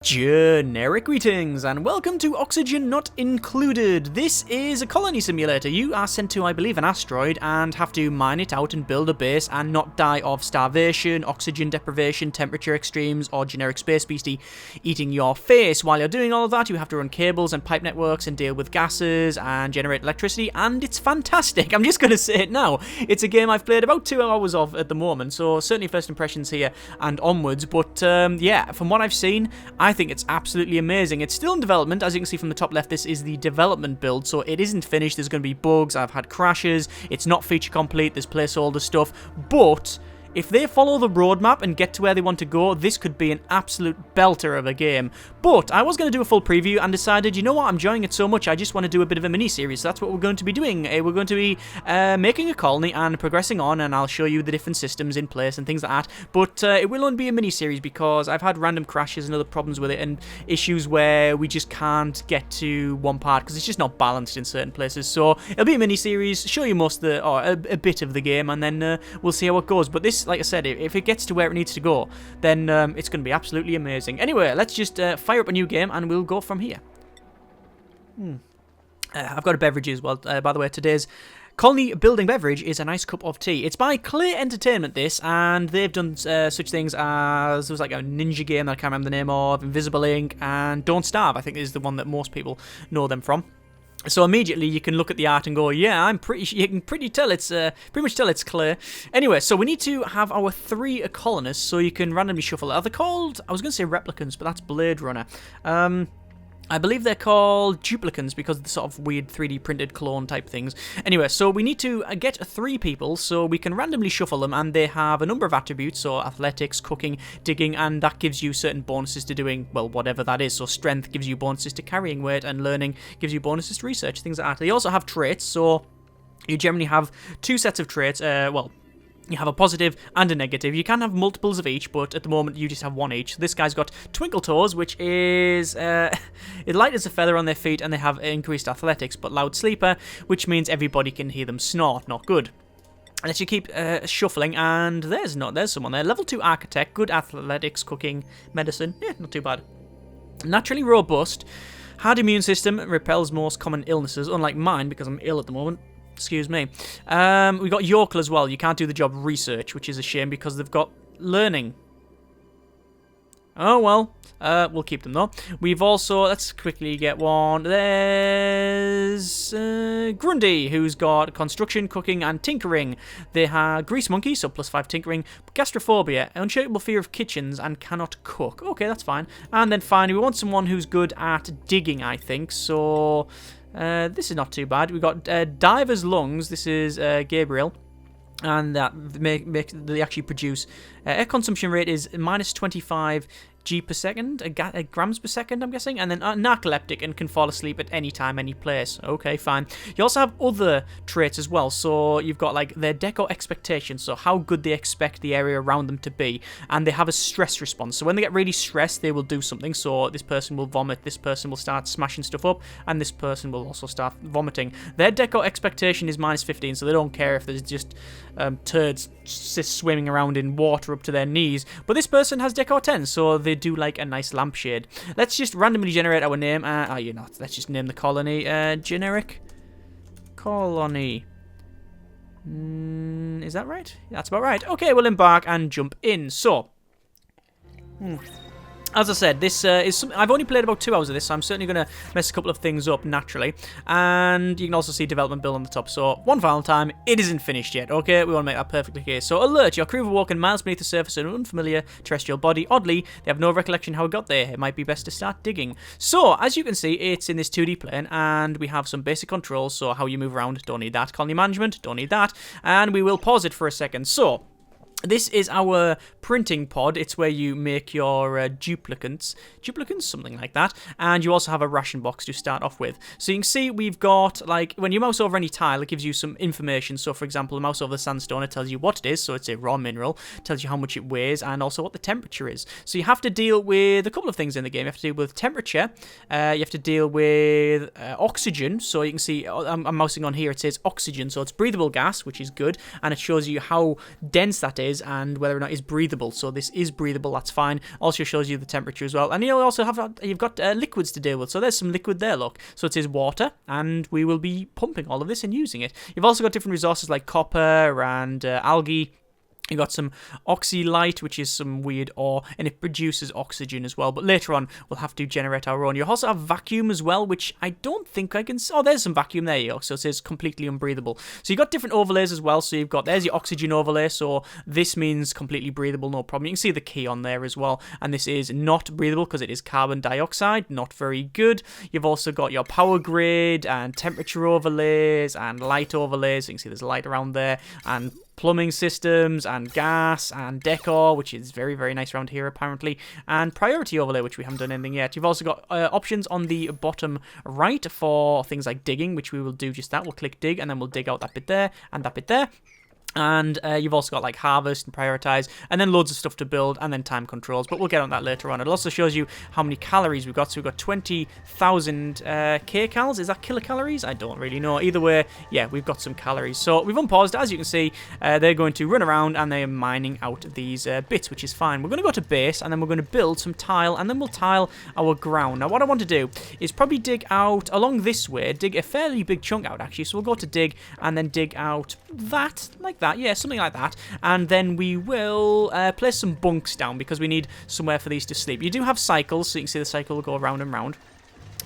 Generic greetings and welcome to Oxygen Not Included. This is a colony simulator. You are sent to, I believe, an asteroid and have to mine it out and build a base and not die of starvation, oxygen deprivation, temperature extremes, or generic space beastie eating your face. While you're doing all of that, you have to run cables and pipe networks and deal with gases and generate electricity, and it's fantastic. I'm just going to say it now. It's a game I've played about 2 hours of at the moment, so certainly first impressions here and onwards. But yeah, from what I've seen, I think it's absolutely amazing. It's still in development. As you can see from the top left, this is the development build, so it isn't finished. There's going to be bugs. I've had crashes. It's not feature complete. There's placeholder stuff. But if they follow the roadmap and get to where they want to go, this could be an absolute belter of a game. But I was going to do a full preview and decided, you know what, I'm enjoying it so much, I just want to do a bit of a mini-series. So that's what we're going to be doing. We're going to be making a colony and progressing on, and I'll show you the different systems in place and things like that. But it will only be a mini-series because I've had random crashes and other problems with it and issues where we just can't get to one part because it's just not balanced in certain places. So it'll be a mini-series, show you most of the, or a bit of the game, and then we'll see how it goes. But this, like I said, if it gets to where it needs to go, then it's going to be absolutely amazing. Anyway, let's just fire up a new game and we'll go from here. I've got a beverage as well, by the way. Today's colony building beverage is a nice cup of tea. It's by Clear Entertainment, this, and they've done such things as, there was like a ninja game that I can't remember the name of, Invisible Ink, and Don't Starve, I think is the one that most people know them from. So immediately you can look at the art and go, yeah, you can pretty much tell it's Clear. Anyway, so we need to have our 3 colonists, so you can randomly shuffle. Are they called, I was going to say replicants, but that's Blade Runner. I believe they're called duplicants because of the sort of weird 3D printed clone type things. Anyway, so we need to get 3 people, so we can randomly shuffle them, and they have a number of attributes, so athletics, cooking, digging, and that gives you certain bonuses to doing, well, whatever that is. So strength gives you bonuses to carrying weight, and learning gives you bonuses to research, things like that. They also have traits, so you generally have 2 sets of traits, well, you have a positive and a negative. You can have multiples of each, but at the moment you just have 1 each. This guy's got Twinkle Toes, which is it light as a feather on their feet, and they have increased athletics, but Loud Sleeper, which means everybody can hear them snort. Not good. Unless you keep shuffling, and there's someone there. Level 2 Architect, good athletics, cooking, medicine. Yeah, not too bad. Naturally robust, hard immune system, repels most common illnesses, unlike mine because I'm ill at the moment. Excuse me. We got Yokel as well. You can't do the job research, which is a shame because they've got learning. Oh, well. We'll keep them, though. We've also... Let's quickly get one. There's Grundy, who's got construction, cooking, and tinkering. They have Grease Monkey, so +5 tinkering. Gastrophobia, unshakable fear of kitchens, and cannot cook. Okay, that's fine. And then finally, we want someone who's good at digging, I think. So... this is not too bad. We've got Diver's Lungs. This is Gabriel. And that they actually produce. Air consumption rate is -25 G per second, grams per second, I'm guessing. And then narcoleptic and can fall asleep at any time, any place. Okay, fine. You also have other traits as well. So you've got like their deco expectations, so how good they expect the area around them to be. And they have a stress response. So when they get really stressed, they will do something. So this person will vomit, this person will start smashing stuff up, and this person will also start vomiting. Their deco expectation is -15, so they don't care if there's just turds swimming around in water up to their knees. But this person has deco 10, so they do like a nice lampshade. Let's just randomly generate our name. Let's just name the colony generic colony. Is that right? That's about right. Okay, we'll embark and jump in. So, as I said, this is something I've only played about 2 hours of this, so I'm certainly going to mess a couple of things up naturally. And you can also see development build on the top. So, one final time, it isn't finished yet, okay? We want to make that perfectly clear. So, alert, your crew have walking miles beneath the surface of an unfamiliar terrestrial body. Oddly, they have no recollection how it got there. It might be best to start digging. So, as you can see, it's in this 2D plane, and we have some basic controls. So, how you move around, don't need that. Colony management, don't need that. And we will pause it for a second. So, this is our printing pod. It's where you make your duplicants, something like that. And you also have a ration box to start off with. So you can see we've got, like, when you mouse over any tile, it gives you some information. So, for example, a mouse over the sandstone, it tells you what it is. So it's a raw mineral, tells you how much it weighs, and also what the temperature is. So you have to deal with a couple of things in the game. You have to deal with temperature. You have to deal with oxygen. So you can see, I'm mousing on here, it says oxygen. So it's breathable gas, which is good. And it shows you how dense that is. is and whether or not it's breathable. So this is breathable, that's fine. Also shows you the temperature as well. And you'll also you've got liquids to deal with. So there's some liquid there, look. So it says water, and we will be pumping all of this and using it. You've also got different resources like copper and algae. You've got some oxylite, which is some weird ore, and it produces oxygen as well. But later on, we'll have to generate our own. You also have vacuum as well, which I don't think I can... Oh, there's some vacuum. There you go. So it says completely unbreathable. So you've got different overlays as well. So you've got... There's your oxygen overlay. So this means completely breathable, no problem. You can see the key on there as well. And this is not breathable because it is carbon dioxide. Not very good. You've also got your power grid and temperature overlays and light overlays. So you can see there's light around there. And plumbing systems and gas and decor, which is very, very nice around here apparently, and priority overlay, which we haven't done anything yet. You've also got options on the bottom right for things like digging, which we will do just that. We'll click dig and then we'll dig out that bit there and that bit there. And you've also got like harvest and prioritize, and then loads of stuff to build, and then time controls, but we'll get on that later on. It also shows you how many calories we've got. So we've got 20,000 kcals. Is that kilocalories? I don't really know. Either way, yeah, we've got some calories. So we've unpaused. As you can see, they're going to run around and they're mining out these bits, which is fine. We're going to go to base, and then we're going to build some tile, and then we'll tile our ground. Now what I want to do is probably dig out along this way, dig a fairly big chunk out actually. So we'll go to dig and then dig out that, like that, yeah, something like that, and then we will place some bunks down because we need somewhere for these to sleep. You do have cycles, so you can see the cycle will go round and round.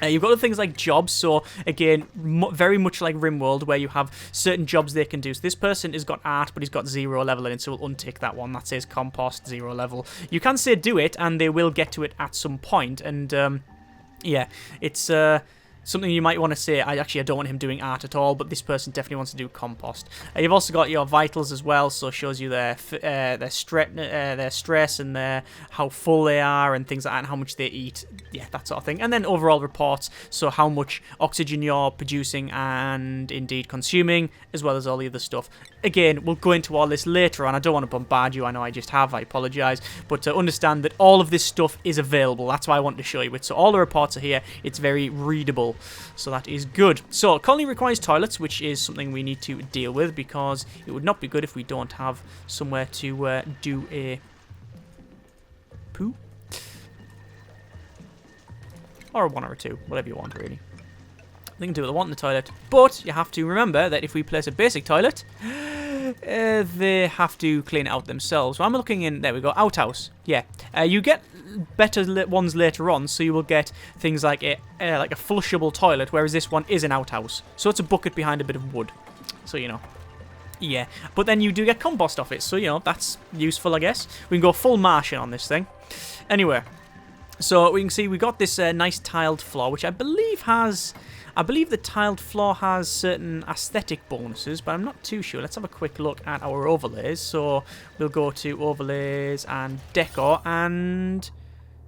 You've got things like jobs, so again, very much like RimWorld, where you have certain jobs they can do. So this person has got art, but he's got 0 level in it, so we'll untick that one. That says compost, 0 level. You can say do it, and they will get to it at some point, and yeah, it's... something you might want to say, I don't want him doing art at all, but this person definitely wants to do compost. You've also got your vitals as well, so it shows you their stress and how full they are and things like that, and how much they eat, yeah, that sort of thing. And then overall reports, so how much oxygen you're producing and indeed consuming, as well as all the other stuff. Again, we'll go into all this later on. I don't want to bombard you, I know I just have, I apologise, but to understand that all of this stuff is available, that's why I wanted to show you it. So all the reports are here, it's very readable. So that is good. So, colony requires toilets, which is something we need to deal with because it would not be good if we don't have somewhere to do a poo. Or a 1 or a 2, whatever you want, really. They can do what they want in the toilet. But you have to remember that if we place a basic toilet, they have to clean it out themselves. So I'm looking in, there we go, outhouse. Yeah, you get better ones later on, so you will get things like a flushable toilet, whereas this one is an outhouse. So it's a bucket behind a bit of wood. So, you know. Yeah, but then you do get compost off it, so, you know, that's useful, I guess. We can go full Martian on this thing. Anyway, so we can see we got this nice tiled floor, which I believe has... I believe the tiled floor has certain aesthetic bonuses, but I'm not too sure. Let's have a quick look at our overlays. So we'll go to overlays and decor, and...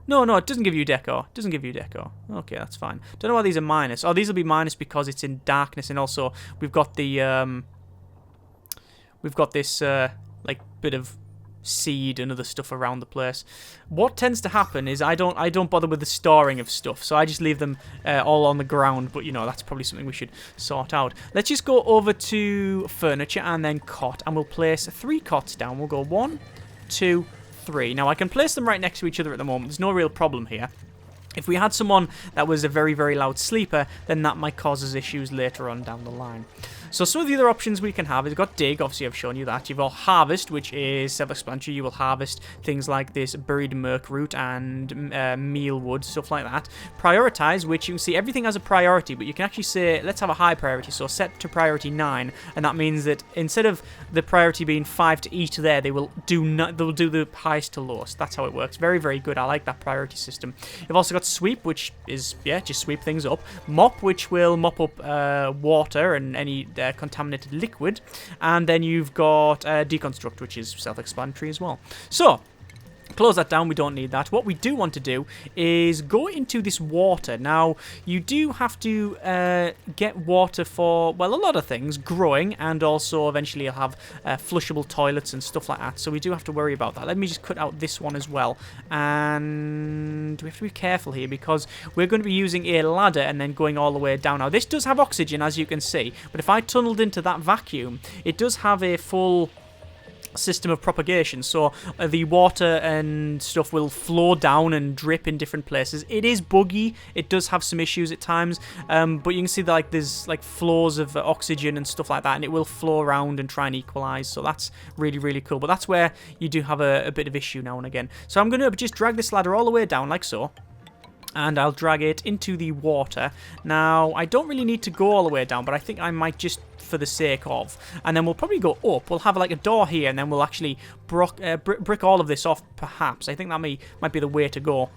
No, it doesn't give you decor. It doesn't give you decor. Okay, that's fine. Don't know why these are minus. Oh, these will be minus because it's in darkness, and also we've got the... We've got this, like, bit of seed and other stuff around the place. What tends to happen is I don't bother with the storing of stuff, so I just leave them all on the ground, but you know, that's probably something we should sort out. Let's just go over to furniture and then cot, and we'll place 3 cots down. We'll go 1, 2, 3. Now I can place them right next to each other at the moment. There's no real problem here. If we had someone that was a very, very loud sleeper, then that might cause us issues later on down the line. So some of the other options we can have is, you've got dig, obviously I've shown you that. You've got harvest, which is self-explanatory. You will harvest things like this buried merc root and mealwood, stuff like that. Prioritize, which you can see everything has a priority, but you can actually say, let's have a high priority. So set to priority 9, and that means that instead of the priority being 5 to each there, they will do the highest to lowest. That's how it works. Very, very good. I like that priority system. You've also got sweep, which is, yeah, just sweep things up. Mop, which will mop up water and any contaminated liquid. And then you've got deconstruct, which is self-explanatory as well. So, close that down, we don't need that. What we do want to do is go into this water. Now, you do have to get water for, well, a lot of things, growing, and also eventually you'll have flushable toilets and stuff like that, so we do have to worry about that. Let me just cut out this one as well, and we have to be careful here because we're going to be using a ladder and then going all the way down. Now, this does have oxygen, as you can see, but if I tunneled into that vacuum, it does have a full... system of propagation, so the water and stuff will flow down and drip in different places. It is buggy, it does have some issues at times, but you can see that like there's like flows of oxygen and stuff like that, and it will flow around and try and equalize, so that's really, really cool. But that's where you do have a bit of issue now and again. So I'm going to just drag this ladder all the way down like so, and I'll drag it into the water. Now, I don't really need to go all the way down, but I think I might just for the sake of. And then we'll probably go up. We'll have like a door here, and then we'll actually brick all of this off, perhaps. I think that might be the way to go.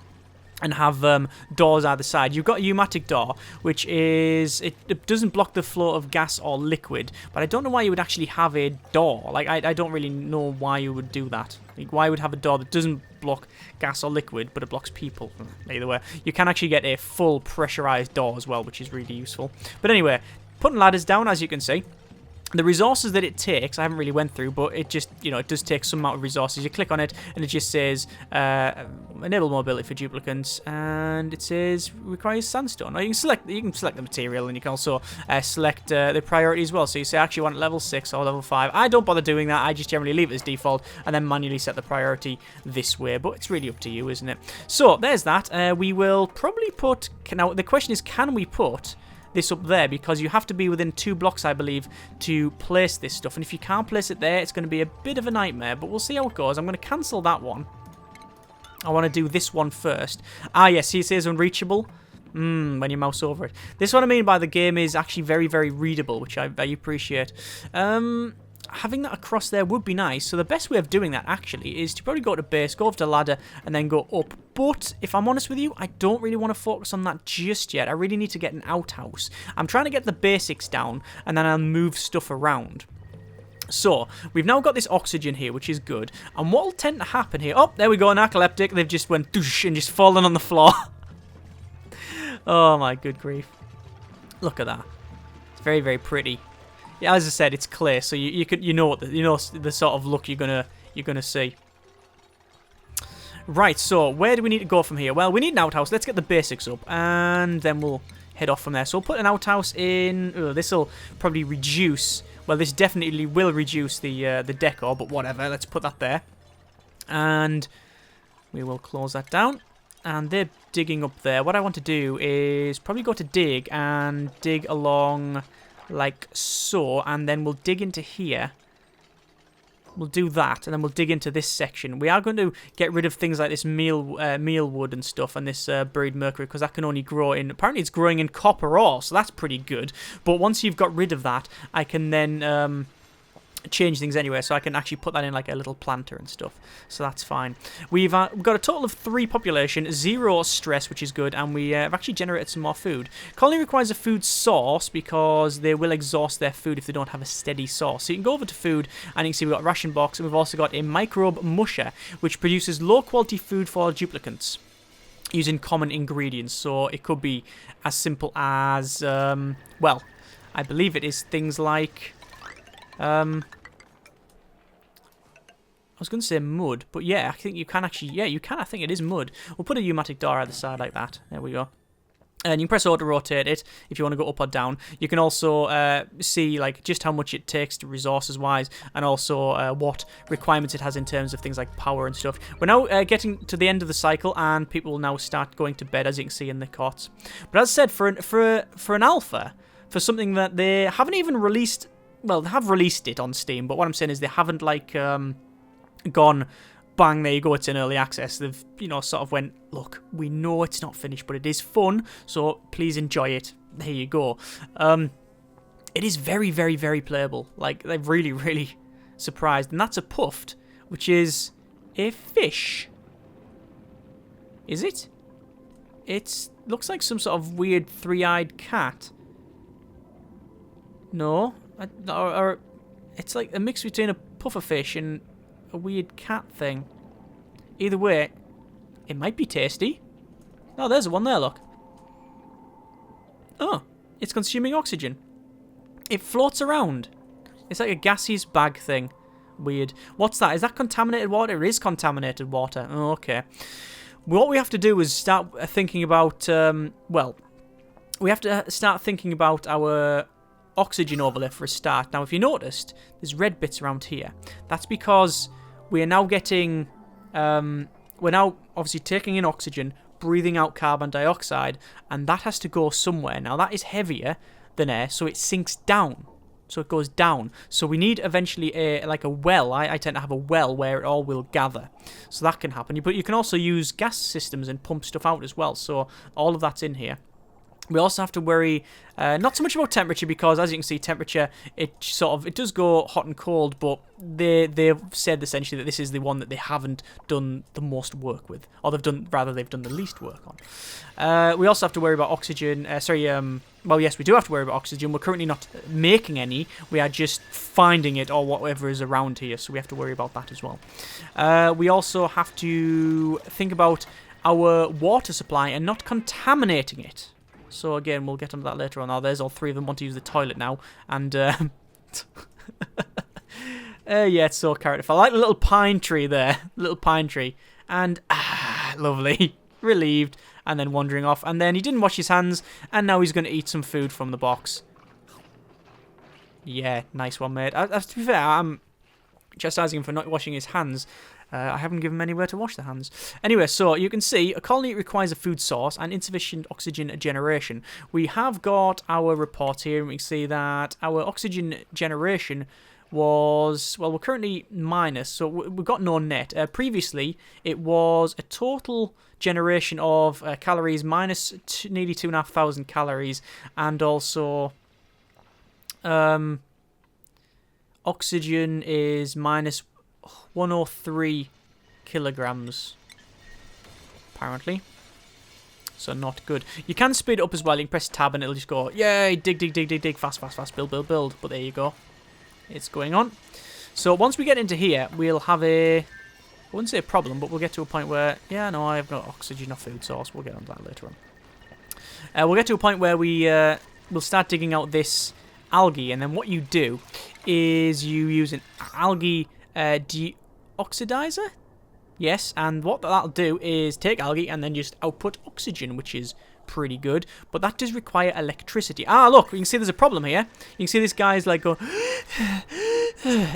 And have doors either side. You've got a pneumatic door, which is... It doesn't block the flow of gas or liquid, but I don't know why you would actually have a door. Like, I don't really know why you would do that. Like, why would have a door that doesn't block gas or liquid, but it blocks people? Either way, you can actually get a full pressurized door as well, which is really useful. But anyway, putting ladders down, as you can see. The resources that it takes, I haven't really went through, but it just, you know, it does take some amount of resources. You click on it, and it just says, enable mobility for duplicants, and it says, requires sandstone. Or you can select the material, and you can also select the priority as well. So you say, actually, want level 6 or level 5. I don't bother doing that. I just generally leave it as default, and then manually set the priority this way. But it's really up to you, isn't it? So, there's that. We will probably put... Now, the question is, can we put... this up there, because you have to be within 2 blocks, I believe, to place this stuff, and if you can't place it there, it's going to be a bit of a nightmare, but we'll see how it goes. I'm going to cancel that one. I want to do this one first. Ah, yes, see, it says unreachable when you mouse over it. This is what I mean by the game is actually very, very readable, which I appreciate. Having that across there would be nice. So the best way of doing that, actually, is to probably go to base, go over to ladder, and then go up. But, if I'm honest with you, I don't really want to focus on that just yet. I really need to get an outhouse. I'm trying to get the basics down, and then I'll move stuff around. So, we've now got this oxygen here, which is good. And what will tend to happen here... Oh, there we go, an narcoleptic. They've just went doosh and just fallen on the floor. Oh, my good grief. Look at that. It's very, very pretty. Yeah, as I said, it's clay, so you know the sort of look you're gonna see. Right, so where do we need to go from here? Well, we need an outhouse. Let's get the basics up, and then we'll head off from there. So we'll put an outhouse in. Oh, this will probably reduce. Well, this definitely will reduce the decor, but whatever. Let's put that there, and we will close that down. And they're digging up there. What I want to do is probably go to dig and dig along. Like so, and then we'll dig into here. We'll do that, and then we'll dig into this section. We are going to get rid of things like this meal wood and stuff, and this buried mercury, because that can only grow in... Apparently it's growing in copper ore, so that's pretty good. But once you've got rid of that, I can then... change things anyway, so I can actually put that in like a little planter and stuff, so that's fine. We've got a total of 3 population, 0 stress, which is good, and we have actually generated some more food. Colony requires a food source because they will exhaust their food if they don't have a steady source. So you can go over to food, and you can see we've got a ration box, and we've also got a microbe musher, which produces low quality food for duplicants using common ingredients. So it could be as simple as well, I believe it is things like I was going to say mud, but yeah, I think you can actually, yeah, you can, I think it is mud. We'll put a pneumatic door either side like that. There we go. And you can press O to rotate it if you want to go up or down. You can also see like just how much it takes resources-wise, and also what requirements it has in terms of things like power and stuff. We're now getting to the end of the cycle, and people will now start going to bed, as you can see in the cots. But as I said, for an alpha, for something that they haven't even released, well, they have released it on Steam, but what I'm saying is they haven't like gone, bang, there you go, it's in early access. They've, you know, sort of went, look, we know it's not finished, but it is fun, so please enjoy it. There you go. It is very, very, very playable. Like, they've really, really surprised. And that's a puffed, which is a fish. Is it? It looks like some sort of weird 3-eyed cat. No? Or it's like a mix between a pufferfish and a weird cat thing. Either way, it might be tasty. Oh, there's one there, look. Oh, it's consuming oxygen. It floats around. It's like a gaseous bag thing. Weird. What's that? Is that contaminated water? It is contaminated water. Oh, okay. What we have to do is start thinking about, well, we have to start thinking about our oxygen overlay for a start. Now, if you noticed, there's red bits around here. That's because we are now getting, we're now obviously taking in oxygen, breathing out carbon dioxide, and that has to go somewhere. Now, that is heavier than air, so it sinks down. So it goes down. So we need eventually like a well. I tend to have a well where it all will gather. So that can happen. But you can also use gas systems and pump stuff out as well. So all of that's in here. We also have to worry not so much about temperature, because as you can see, temperature, it does go hot and cold, but they've said essentially that this is the one that they haven't done the most work with, or they've done the least work on. We also have to worry about oxygen. Well, yes, we do have to worry about oxygen. We're currently not making any. We are just finding it, or whatever is around here, so we have to worry about that as well. We also have to think about our water supply and not contaminating it. So again, we'll get onto that later on. Now, there's all three of them want to use the toilet now, and yeah, it's so characterful. I like the little pine tree there, little pine tree, and lovely, relieved, and then wandering off. And then he didn't wash his hands, and now he's going to eat some food from the box. Yeah, nice one, mate. To be fair, I'm chastising him for not washing his hands. I haven't given them anywhere to wash their hands. Anyway, so you can see a colony requires a food source and insufficient oxygen generation. We have got our reports here, and we can see that our oxygen generation was, well, we're currently minus, so we've got no net. Previously, it was a total generation of calories minus nearly 2,500 calories, and also oxygen is minus 103 kilograms, apparently. So not good. You can speed it up as well. You can press tab and it'll just go, yay, dig, fast, build. But there you go. It's going on. So once we get into here, we'll have I wouldn't say a problem, but we'll get to a point where, yeah, no, I have no oxygen or food source. We'll get onto that later on. We'll get to a point where we'll start digging out this algae, and then what you do is you use an algae deoxidizer. Yes, and what that'll do is take algae and then just output oxygen, which is pretty good, but that does require electricity. Look, you can see there's a problem here. You can see this guy's like go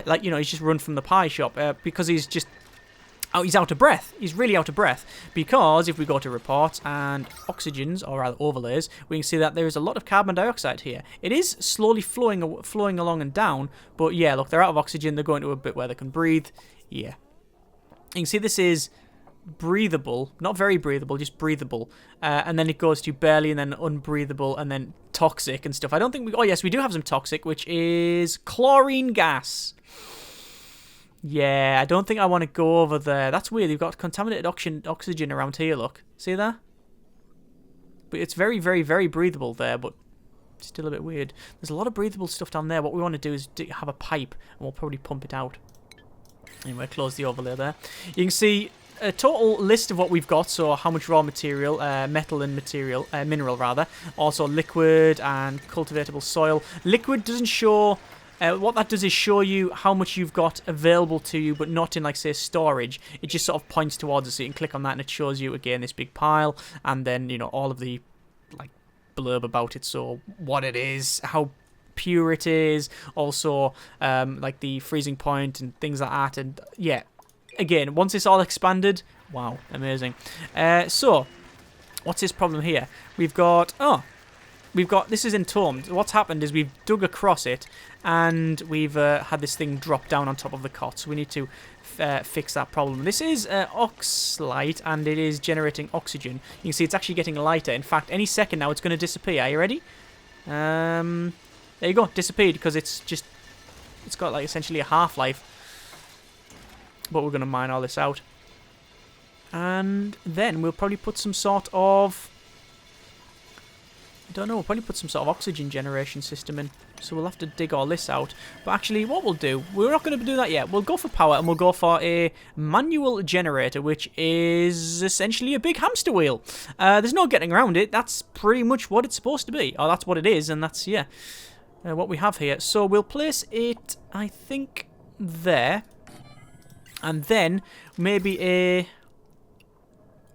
like, you know, he's just run from the pie shop because he's out of breath. He's really out of breath, because if we go to reports and oxygens, or rather overlays, we can see that there is a lot of carbon dioxide here. It is slowly flowing along and down, but yeah, look, they're out of oxygen. They're going to a bit where they can breathe. Yeah. You can see this is breathable, not very breathable, just breathable, and then it goes to barely, and then unbreathable, and then toxic and stuff. I don't think we... Oh, yes, we do have some toxic, which is chlorine gas. Yeah, I don't think I want to go over there. That's weird. You've got contaminated oxygen around here, look. See that? But it's very, very, very breathable there, but still a bit weird. There's a lot of breathable stuff down there. What we want to do is have a pipe, and we'll probably pump it out. Anyway, close the overlay there. You can see a total list of what we've got, so how much raw material, metal and mineral rather, also liquid and cultivatable soil. Liquid doesn't show, what that does is show you how much you've got available to you, but not in, like, say, storage. It just sort of points towards it, so you can click on that and it shows you, again, this big pile, and then, you know, all of the, like, blurb about it, so what it is, how pure it is, also like the freezing point and things like that. And yeah, again, once it's all expanded, wow, amazing. So what's this problem here? We've got this is entombed. What's happened is we've dug across it, and we've had this thing drop down on top of the cot, so we need to fix that problem. This is oxlite, and it is generating oxygen. You can see it's actually getting lighter. In fact, any second now it's going to disappear. Are you ready? There you go, disappeared, because it's got, like, essentially a half-life. But we're going to mine all this out. And then we'll probably put some sort of... I don't know, we'll probably put some sort of oxygen generation system in. So we'll have to dig all this out. But actually, what we'll do, we're not going to do that yet. We'll go for power, and we'll go for a manual generator, which is essentially a big hamster wheel. There's no getting around it. That's pretty much what it's supposed to be. Or that's what it is, and that's, yeah, what we have here. So we'll place it, I think, there. And then maybe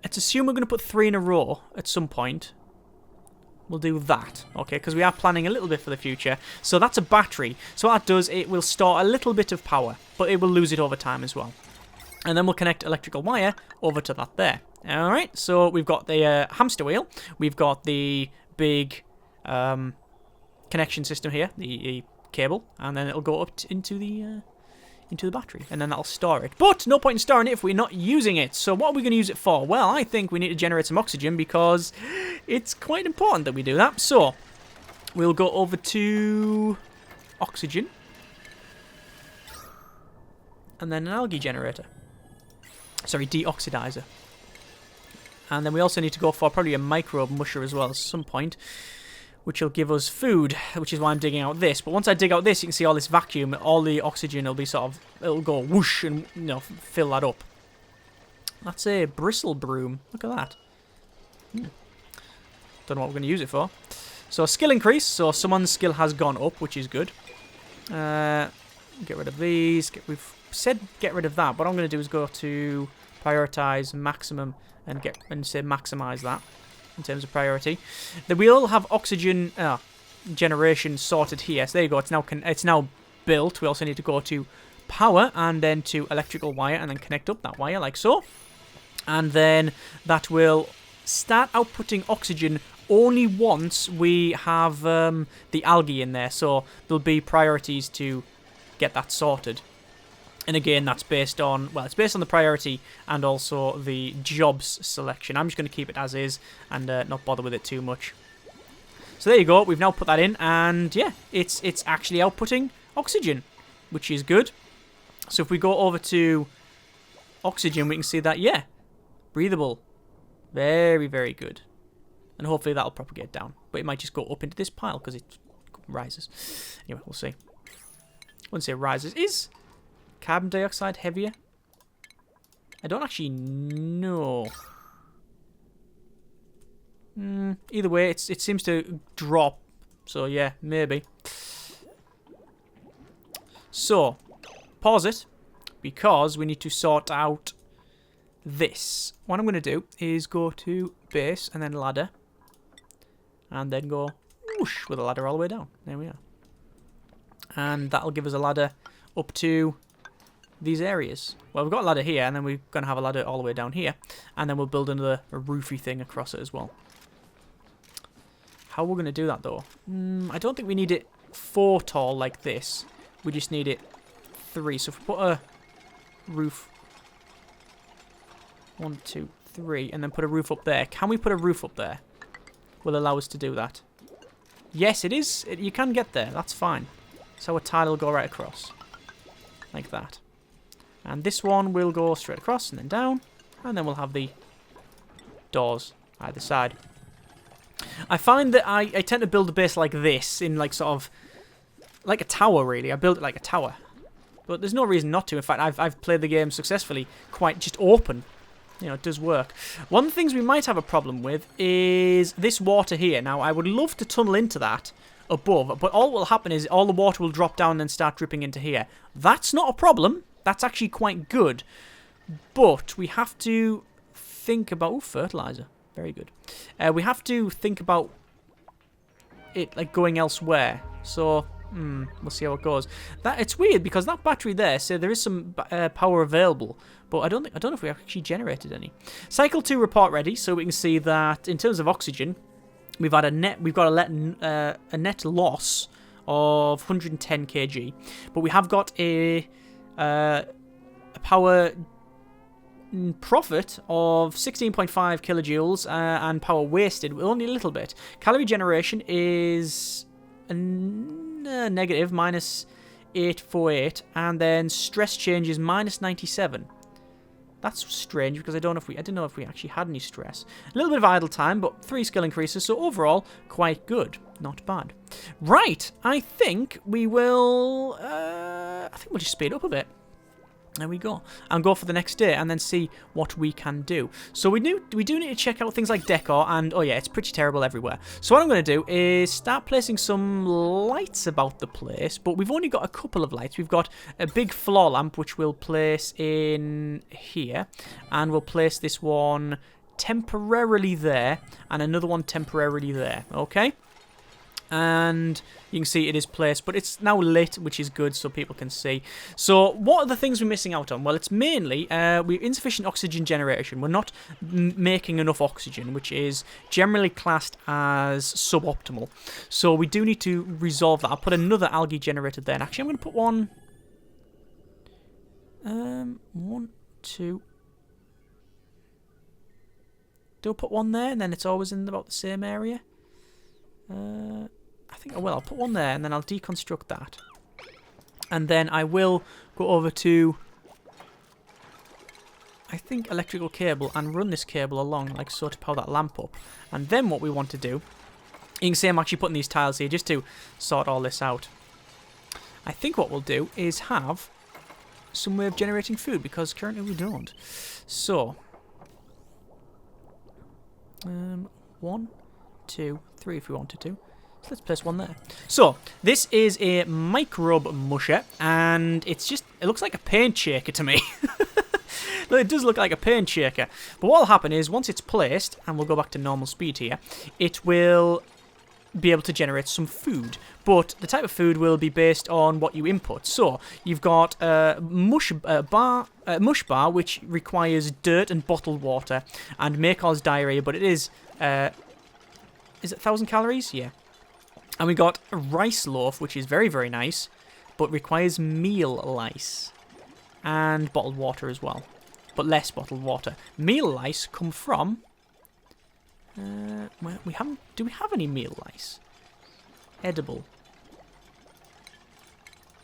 let's assume we're going to put 3 in a row at some point. we'll do that, okay, because we are planning a little bit for the future. So that's a battery. So what that does, it will store a little bit of power, but it will lose it over time as well. And then we'll connect electrical wire over to that there. Alright, so we've got the hamster wheel. We've got the big connection system here, the cable, and then it'll go up into the battery, and then that'll store it. But no point in storing it if we're not using it. So what are we going to use it for? Well, I think we need to generate some oxygen because it's quite important that we do that. So we'll go over to oxygen, and then an algae generator. Sorry, deoxidizer. And then we also need to go for probably a microbe musher as well at some point, which will give us food, which is why I'm digging out this. But once I dig out this, you can see all this vacuum, all the oxygen will be it'll go whoosh and, fill that up. That's a bristle broom. Look at that. Don't know what we're going to use it for. So skill increase, so someone's skill has gone up, which is good. Get rid of these. We've said get rid of that. What I'm going to do is go to prioritize maximum and say maximize that in terms of priority. Then we all have oxygen generation sorted here. So there you go. It's now built. We also need to go to power and then to electrical wire and then connect up that wire like so. And then that will start outputting oxygen only once we have the algae in there. So there'll be priorities to get that sorted. And again, that's based on, well, it's based on the priority and also the jobs selection. I'm just going to keep it as is and not bother with it too much. So there you go. We've now put that in, and yeah, it's actually outputting oxygen, which is good. So if we go over to oxygen, we can see that, yeah, breathable. Very, very good. And hopefully that'll propagate down. But it might just go up into this pile because it rises. Anyway, we'll see. I wouldn't say rises. Is carbon dioxide heavier? I don't actually know. Either way, it seems to drop. So yeah, maybe. So, pause it, because we need to sort out this. What I'm going to do is go to base and then ladder. And then go whoosh with a ladder all the way down. There we are. And that'll give us a ladder up to these areas. Well, we've got a ladder here, and then we're going to have a ladder all the way down here. And then we'll build another roofy thing across it as well. How we're going to do that, though? I don't think we need it 4 tall like this. We just need it 3. So if we put a roof 1, 2, 3, and then put a roof up there. Can we put a roof up there? Will allow us to do that. Yes, it is. You can get there. That's fine. So a tile will go right across. Like that. And this one will go straight across and then down. And then we'll have the doors either side. I find that I tend to build a base like this in like sort of like a tower, really. I build it like a tower. But there's no reason not to. In fact, I've played the game successfully quite just open. You know, it does work. One of the things we might have a problem with is this water here. Now, I would love to tunnel into that above, but all that will happen is all the water will drop down and start dripping into here. That's not a problem. That's actually quite good. But we have to think about... Oh, fertilizer. Very good. We have to think about it like going elsewhere. So... we'll see how it goes. It's weird because that battery there, so there is some power available, but I don't know if we actually generated any. Cycle 2 report ready, so we can see that in terms of oxygen, we've got a net loss of 110 kg, but we have got a power profit of 16.5 kilojoules and power wasted only a little bit. Calorie generation is negative, minus 848, and then stress change is minus 97. That's strange because I didn't know if we actually had any stress. A little bit of idle time, but 3 skill increases, so overall quite good, not bad. Right, I think we will. I think we'll just speed up a bit. There we go. And go for the next day and then see what we can do. So we do need to check out things like decor, and oh yeah, it's pretty terrible everywhere. So what I'm going to do is start placing some lights about the place, but we've only got a couple of lights. We've got a big floor lamp which we'll place in here, and we'll place this one temporarily there, and another one temporarily there, okay? And you can see it is placed, but it's now lit, which is good, so people can see. So what are the things we're missing out on? Well, it's mainly we're insufficient oxygen generation. We're not making enough oxygen, which is generally classed as suboptimal. So we do need to resolve that. I'll put another algae generator there. And actually, I'm going to put one... 1, 2... Do I put one there, and then it's always in about the same area? I think I will. I'll put one there, and then I'll deconstruct that. And then I will go over to, I think, electrical cable and run this cable along, like so, to power that lamp up. And then what we want to do, you can see I'm actually putting these tiles here just to sort all this out. I think what we'll do is have some way of generating food, because currently we don't. So, 1, 2, 3 if we wanted to. So let's place one there. So this is a microbe musher, and it's just, it looks like a paint shaker to me. Well, it does look like a paint shaker. But what will happen is once it's placed, and we'll go back to normal speed here, it will be able to generate some food. But the type of food will be based on what you input. So you've got a mush bar, which requires dirt and bottled water, and may cause diarrhea, but it is it 1,000 calories? Yeah. And we got a rice loaf, which is very, very nice, but requires meal lice and bottled water as well, but less bottled water. Meal lice come from... we haven't... Do we have any meal lice? Edible.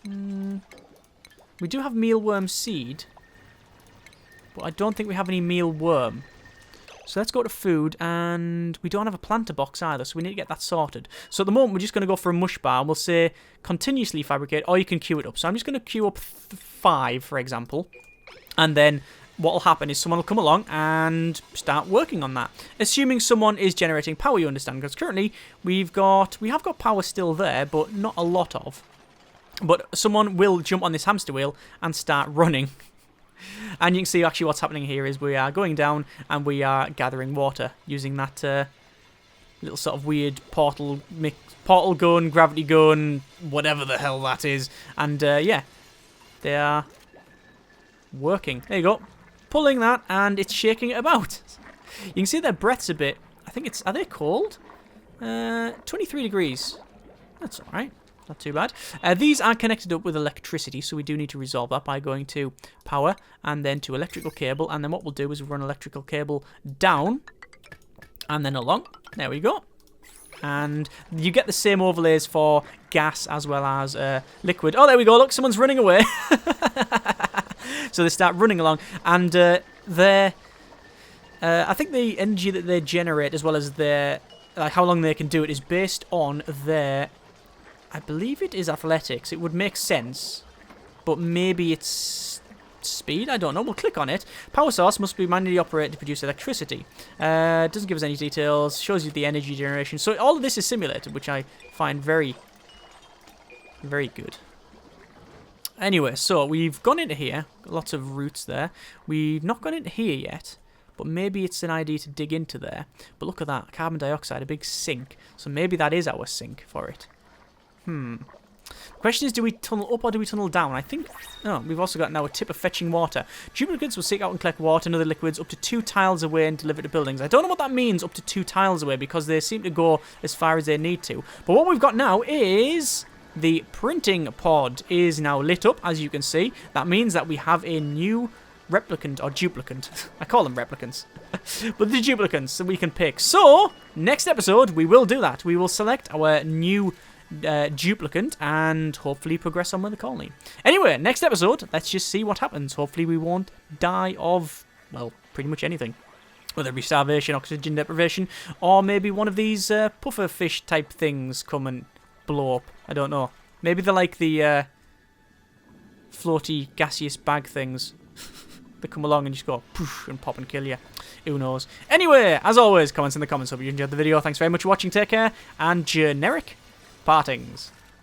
We do have mealworm seed, but I don't think we have any mealworm. So let's go to food, and we don't have a planter box either, so we need to get that sorted. So at the moment, we're just going to go for a mush bar, and we'll say continuously fabricate, or you can queue it up. So I'm just going to queue up 5, for example, and then what will happen is someone will come along and start working on that. Assuming someone is generating power, you understand, because currently we have got power still there, but not a lot of. But someone will jump on this hamster wheel and start running. And you can see actually what's happening here is we are going down and we are gathering water using that little sort of weird portal gun, gravity gun, whatever the hell that is. And yeah, they are working. There you go. Pulling that, and it's shaking it about. You can see their breath's a bit, I think it's, are they cold? 23 degrees. That's alright. Not too bad. These are connected up with electricity, so we do need to resolve that by going to power and then to electrical cable. And then what we'll do is run electrical cable down and then along. There we go. And you get the same overlays for gas as well as liquid. Oh, there we go. Look, someone's running away. So they start running along, and I think the energy that they generate as well as their how long they can do it is based on their... I believe it is athletics. It would make sense, but maybe it's speed. I don't know. We'll click on it. Power source must be manually operated to produce electricity. Doesn't give us any details. Shows you the energy generation. So all of this is simulated, which I find very, very good. Anyway, so we've gone into here. Lots of roots there. We've not gone into here yet, but maybe it's an idea to dig into there. But look at that. Carbon dioxide, a big sink. So maybe that is our sink for it. The question is, do we tunnel up or do we tunnel down? I think... Oh, we've also got now a tip of fetching water. Duplicates will seek out and collect water and other liquids up to 2 tiles away and deliver to buildings. I don't know what that means, up to 2 tiles away, because they seem to go as far as they need to. But what we've got now is... The printing pod is now lit up, as you can see. That means that we have a new replicant, or duplicant. I call them replicants. But the duplicants that we can pick. So, next episode, we will do that. We will select our new... duplicant and hopefully progress on with the colony. Anyway, next episode, let's just see what happens. Hopefully we won't die of, well, pretty much anything. Whether it be starvation, oxygen deprivation, or maybe one of these puffer fish type things come and blow up. I don't know. Maybe they're like the floaty gaseous bag things that come along and just go poof and pop and kill you. Who knows? Anyway, as always, comments in the comments. Hope you enjoyed the video. Thanks very much for watching. Take care, and generic partings.